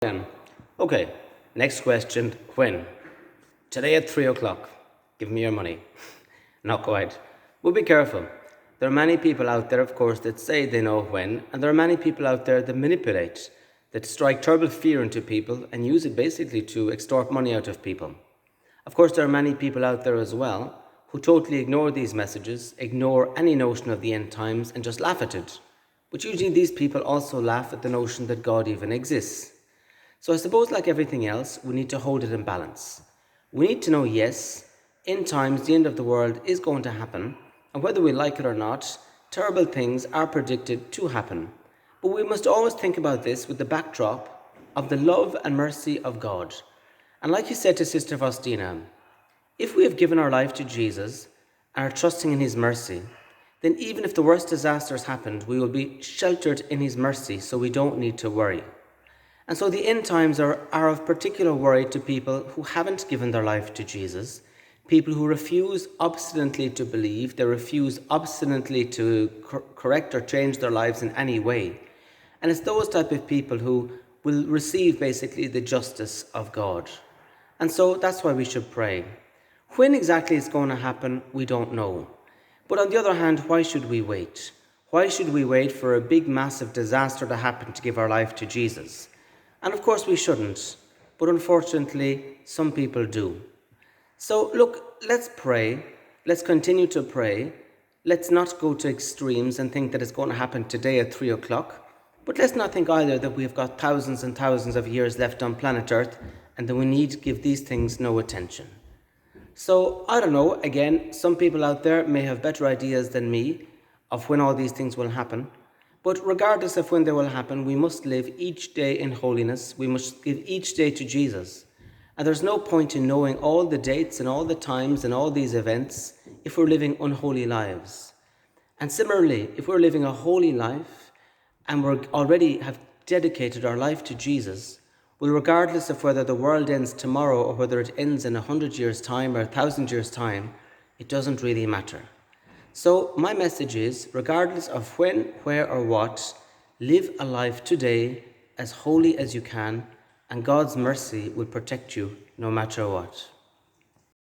Again. Okay, next question. When? Today at 3 o'clock. Give me your money. Not quite. But be careful. There are many people out there, of course, that say they know when, and there are many people out there that manipulate, that strike terrible fear into people and use it basically to extort money out of people. Of course, there are many people out there as well who totally ignore these messages, ignore any notion of the end times, and just laugh at it. But usually these people also laugh at the notion that God even exists. So I suppose, like everything else, we need to hold it in balance. We need to know, yes, in times the end of the world is going to happen, and whether we like it or not, terrible things are predicted to happen. But we must always think about this with the backdrop of the love and mercy of God. And like you said to Sister Faustina, if we have given our life to Jesus and are trusting in His mercy, then even if the worst disasters happened, we will be sheltered in His mercy, so we don't need to worry. And so the end times are of particular worry to people who haven't given their life to Jesus, people who refuse obstinately to believe, they refuse obstinately to correct or change their lives in any way. And it's those type of people who will receive basically the justice of God. And so that's why we should pray. When exactly it's going to happen, we don't know. But on the other hand, why should we wait? Why should we wait for a big, massive disaster to happen to give our life to Jesus? And of course we shouldn't, but unfortunately some people do. So look, let's pray, let's continue to pray, let's not go to extremes and think that it's going to happen today at 3 o'clock, but let's not think either that we've got thousands and thousands of years left on planet Earth and that we need to give these things no attention. So I don't know, again, some people out there may have better ideas than me of when all these things will happen. But regardless of when they will happen, we must live each day in holiness. We must give each day to Jesus. And there's no point in knowing all the dates and all the times and all these events if we're living unholy lives. And similarly, if we're living a holy life and we already have dedicated our life to Jesus, well, regardless of whether the world ends tomorrow or whether it ends in 100 years' time or 1,000 years' time, it doesn't really matter. So my message is, regardless of when, where or what, live a life today as holy as you can, and God's mercy will protect you no matter what.